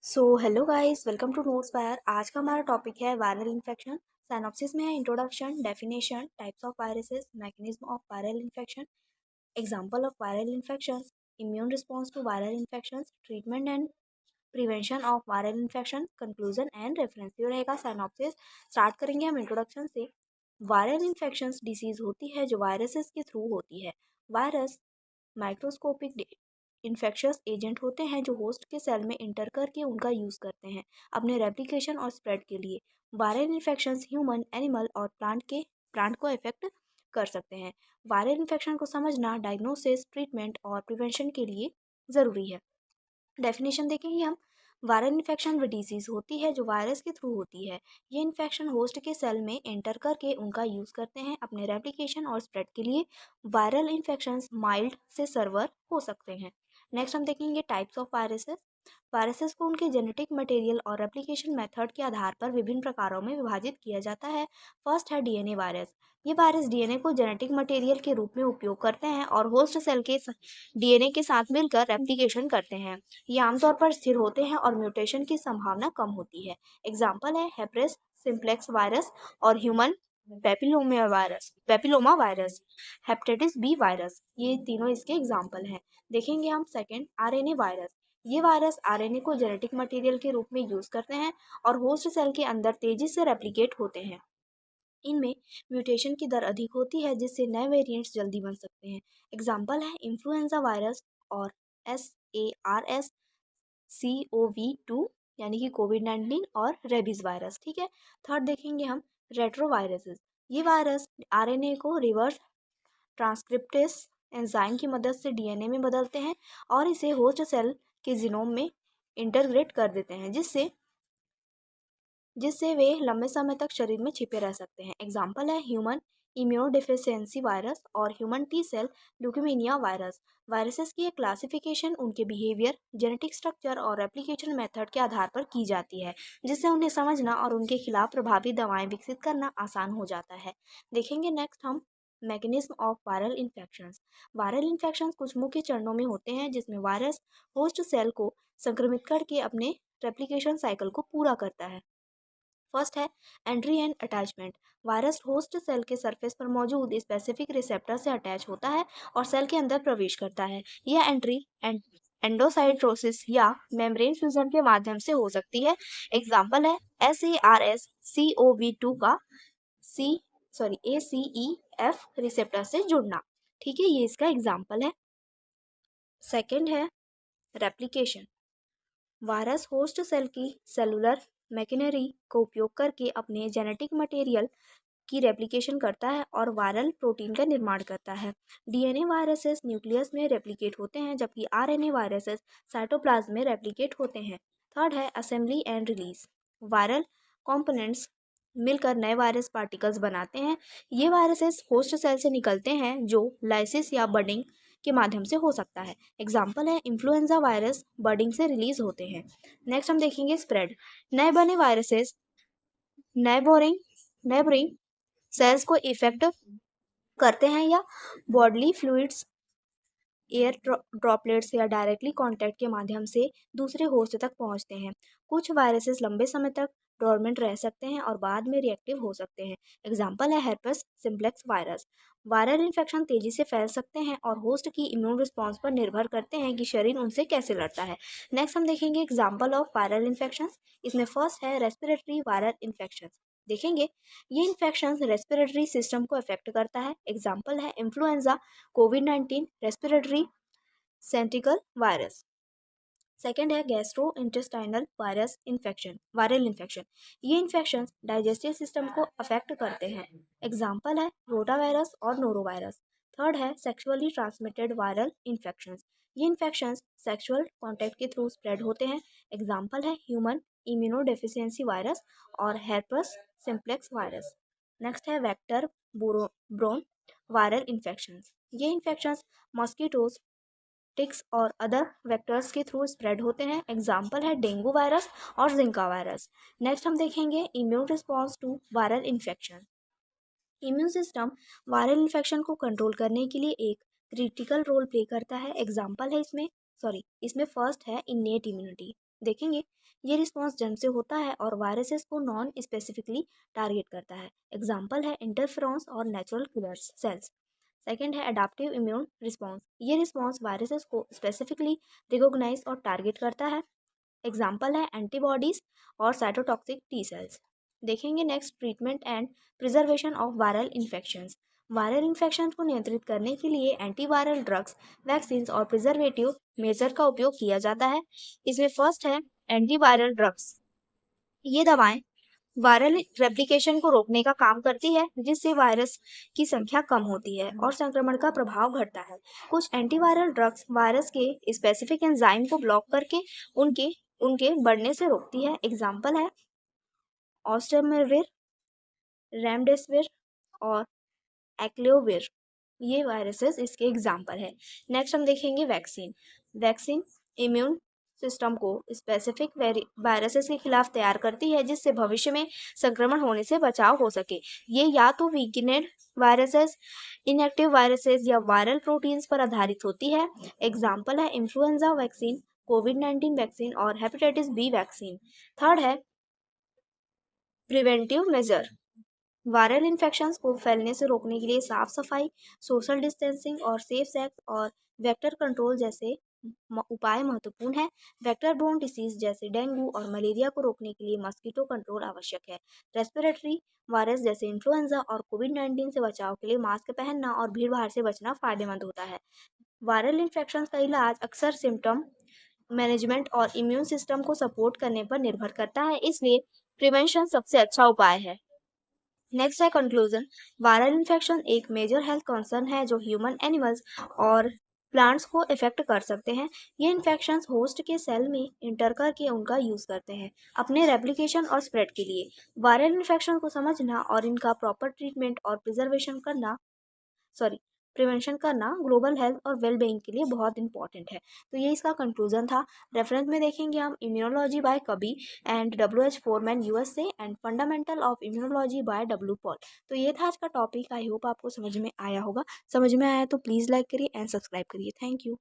Hello guys, welcome to Notes Fire. आज का हमारा टॉपिक है वायरल इन्फेक्शन। साइनॉप्सिस में है introduction, definition, types of viruses, mechanism of viral infection, example of viral infections, immune response to viral infections, treatment and prevention of viral infection, conclusion and reference. ये रहेगा synopsis. Start करेंगे हम introduction से। Viral infections disease होती है जो viruses के through होती है। वायरस माइक्रोस्कोपिक इन्फेक्शियस एजेंट होते हैं जो होस्ट के सेल में इंटर करके उनका यूज़ करते हैं अपने रेप्लिकेशन और स्प्रेड के लिए। वायरल इन्फेक्शंस ह्यूमन, एनिमल और प्लांट को इफेक्ट कर सकते हैं। वायरल इन्फेक्शन को समझना डायग्नोसिस, ट्रीटमेंट और प्रिवेंशन के लिए ज़रूरी है। डेफिनेशन देखेंगे हम। वायरल इन्फेक्शन वो डिजीज होती है जो वायरस के थ्रू होती है। ये इन्फेक्शन होस्ट के सेल में एंटर करके उनका यूज करते हैं अपने रेप्लिकेशन और स्प्रेड के लिए। वायरल इन्फेक्शंस माइल्ड से सर्वर हो सकते हैं। नेक्स्ट हम देखेंगे टाइप्स ऑफ वायरसेस। वायरसेस को उनके जेनेटिक मटेरियल और रेप्लिकेशन मेथड के आधार पर विभिन्न प्रकारों में विभाजित किया जाता है। फर्स्ट है डीएनए वायरस। ये वायरस डीएनए को जेनेटिक मटेरियल के रूप में उपयोग करते हैं और होस्ट सेल के डीएनए के साथ मिलकर रेप्लिकेशन करते हैं। ये आमतौर पर स्थिर होते हैं और म्यूटेशन की संभावना कम होती है। एग्जाम्पल है हेपरेस सिम्प्लेक्स वायरस और human papilloma virus, hepatitis B virus. ये तीनों इसके एग्जाम्पल हैं। देखेंगे हम सेकेंड आरएनए वायरस। ये वायरस आरएनए को जेनेटिक मटेरियल के रूप में यूज करते हैं और होस्ट सेल के अंदर तेजी से रेप्लिकेट होते हैं। इनमें म्यूटेशन की दर अधिक होती है जिससे नए वेरिएंट्स जल्दी बन सकते हैं। एग्जाम्पल है इन्फ्लुएंजा वायरस और SARS-CoV-2 यानी कि कोविड-19 और रेबीज वायरस। ठीक है। थर्ड देखेंगे हम रेट्रोवायरसेस। ये वायरस आरएनए को रिवर्स ट्रांसक्रिप्टेस एंजाइम की मदद से डीएनए में बदलते हैं और इसे होस्ट सेल के जीनोम में इंटरग्रेट कर देते हैं जिससे वे लंबे समय तक शरीर में छिपे रह सकते हैं। एग्जाम्पल है ह्यूमन इम्यूनोडेफिशिएंसी वायरस और human T cell leukemia virus. Viruses की एक क्लासिफिकेशन उनके बिहेवियर, जेनेटिक स्ट्रक्चर और रेप्लिकेशन मेथड के आधार पर की जाती है, जिससे उन्हें समझना और उनके खिलाफ प्रभावी दवाएं विकसित करना आसान हो जाता है। देखेंगे नेक्स्ट हम mechanism of viral infections. Viral infections कुछ मुख्य चरणों में होते हैं जिसमें वायरस होस्ट सेल को संक्रमित करके अपने रेप्लिकेशन साइकिल को पूरा करता है। फर्स्ट है entry and attachment. Virus host cell के सरफेस पर मौजूद स्पेसिफिक रिसेप्टर से अटैच होता है और सेल के अंदर प्रवेश करता है। यह एंट्री एंडोसाइटोसिस या मेम्ब्रेन फ्यूजन के माध्यम से हो सकती है। एग्जाम्पल है SARS-CoV-2 का ACEF रिसेप्टर से जुड़ना। ठीक है, ये इसका एग्जाम्पल है। सेकेंड है रेप्लिकेशन। वायरस होस्ट सेल की सेलुलर मैकेनरी को उपयोग करके अपने जेनेटिक मटेरियल की रेप्लिकेशन करता है और वायरल प्रोटीन का निर्माण करता है। डीएनए वायरसेस न्यूक्लियस में रेप्लिकेट होते हैं जबकि आरएनए वायरसेस साइटोप्लाज्म में रेप्लिकेट होते हैं। थर्ड है assembly and release. Viral components मिलकर नए वायरस पार्टिकल्स बनाते हैं। ये वायरसेस होस्ट सेल से निकलते हैं जो लाइसिस या बडिंग के माध्यम से हो सकता है। एग्जाम्पल है इन्फ्लुएंजा वायरस बडिंग से रिलीज होते हैं। नेक्स्ट हम देखेंगे स्प्रेड। नए बने वायरसेस नेबरिंग सेल्स को इफेक्ट करते हैं या बॉडली फ्लूइड्स, एयर ड्रॉपलेट्स या डायरेक्टली कांटेक्ट के माध्यम से दूसरे होस्ट तक पहुंचते हैं। कुछ वायरसेस लंबे समय तक डोरमेंट रह सकते हैं और बाद में रिएक्टिव हो सकते हैं। एग्जाम्पल है हेर्पेस सिम्प्लेक्स वायरस। वायरल इन्फेक्शन तेजी से फैल सकते हैं और होस्ट की इम्यून रिस्पॉन्स पर निर्भर करते हैं कि शरीर उनसे कैसे लड़ता है। नेक्स्ट हम देखेंगे एग्जाम्पल ऑफ वायरल इन्फेक्शन। इसमें फर्स्ट है रेस्पिरेटरी वायरल इन्फेक्शन। देखेंगे ये इन्फेक्शन रेस्पिरेटरी सिस्टम को अफेक्ट करता है। एग्जाम्पल है इन्फ्लुएंजा, कोविड-19, रेस्पिरेटरी सेंटिकल वायरस। सेकेंड है गैस्ट्रो इंटेस्टाइनल वायरल इन्फेक्शन। ये इन्फेक्शन डाइजेस्टिव सिस्टम को अफेक्ट करते हैं। एग्जाम्पल है रोटा वायरस और नोरो वायरस। थर्ड है सेक्सुअली ट्रांसमिटेड वायरल इन्फेक्शन। ये इन्फेक्शन सेक्सुअल कॉन्टैक्ट के थ्रू स्प्रेड होते हैं। एग्जाम्पल है ह्यूमन इम्यूनोडेफिशिएंसी वायरस और हेर्पेस सिम्प्लेक्स वायरस। नेक्स्ट है वेक्टर बोर्न वायरल इन्फेक्शन। ये इन्फेक्शन मॉस्किटोज, टिक्स और अदर वेक्टर्स के थ्रू स्प्रेड होते हैं। एग्जाम्पल है डेंगू वायरस और जिंका वायरस। नेक्स्ट हम देखेंगे immune response to viral infection. Immune system viral infection को कंट्रोल करने के लिए एक क्रिटिकल रोल प्ले करता है। एग्जाम्पल है इसमें फर्स्ट है इन्नेट इम्यूनिटी। देखेंगे ये रिस्पॉन्स जन्म से होता है और वायरसेस को नॉन स्पेसिफिकली टारगेट करता है। एग्जाम्पल है इंटरफेरॉन्स और नेचुरल किलर सेल्स। सेकेंड है अडाप्टिव इम्यून रिस्पॉन्स। ये रिस्पॉन्स वायरसेस को स्पेसिफिकली रिकॉग्नाइज और टारगेट करता है। एग्जाम्पल है एंटीबॉडीज और साइटोटॉक्सिक टी सेल्स। देखेंगे next treatment and preservation of viral infections. Viral infection को नियंत्रित करने के लिए एंटीवायरल ड्रग्स, वैक्सीन और प्रिजर्वेटिव मेजर का उपयोग किया जाता है। इसमें फर्स्ट है एंटीवायरल ड्रग्स। ये दवाएं वायरल रेप्लिकेशन को रोकने का काम करती है, जिससे वायरस की संख्या कम होती है और संक्रमण का प्रभाव घटता है। कुछ एंटीवायरल ड्रग्स वायरस के स्पेसिफिक एंजाइम को ब्लॉक करके उनके उनके बढ़ने से रोकती है। एग्जाम्पल है ऑस्टेमिविर, रेमडेसिविर और एक्लियोविर। ये वायरसेस इसके एग्जाम्पल है। नेक्स्ट हम देखेंगे वैक्सीन। वैक्सीन इम्यून सिस्टम को स्पेसिफिक वायरसेस के खिलाफ तैयार करती है, जिससे भविष्य में संक्रमण होने से बचाव हो सके। ये या तो वीकेनेड वायरसेस, इनएक्टिव वायरसेस या वायरल प्रोटीन्स पर आधारित होती है। एग्जाम्पल है इन्फ्लुएंजा वैक्सीन, कोविड-19 वैक्सीन और हेपेटाइटिस बी वैक्सीन। थर्ड है प्रिवेंटिव मेजर। वायरल इन्फेक्शंस को फैलने से रोकने के लिए साफ सफाई, सोशल डिस्टेंसिंग और सेफ सेक्स और वेक्टर कंट्रोल जैसे उपाय महत्वपूर्ण है। वेक्टर बोर्न डिसीज जैसे डेंगू और मलेरिया को रोकने के लिए मस्कीटो कंट्रोल आवश्यक है। रेस्पिरेटरी वायरस जैसे इन्फ्लुएंजा और कोविड-19 से बचाव के लिए मास्क पहनना और भीड़ भाड़ से बचना फायदेमंद होता है। वायरल इन्फेक्शंस का इलाज अक्सर सिम्टम मैनेजमेंट और इम्यून सिस्टम को सपोर्ट करने पर निर्भर करता है, इसलिए प्रिवेंशन सबसे अच्छा उपाय है। नेक्स्ट है कंक्लूजन। वायरल इन्फेक्शन एक मेजर हेल्थ कंसर्न है जो ह्यूमन, एनिमल्स और प्लांट्स को इफेक्ट कर सकते हैं। ये इन्फेक्शंस होस्ट के सेल में इंटर करके उनका यूज करते हैं अपने रेप्लिकेशन और स्प्रेड के लिए। वायरल इन्फेक्शन को समझना और इनका प्रॉपर ट्रीटमेंट और प्रिवेंशन करना ग्लोबल हेल्थ और वेल बीइंग के लिए बहुत इंपॉर्टेंट है। तो ये इसका कंक्लूजन था। रेफरेंस में देखेंगे हम immunology by Kuby and WH Freeman USA and fundamental of immunology by W Paul. तो ये था आज का टॉपिक। आई होप आपको समझ में आया होगा। समझ में आया तो प्लीज़ लाइक करिए एंड सब्सक्राइब करिए। Thank you.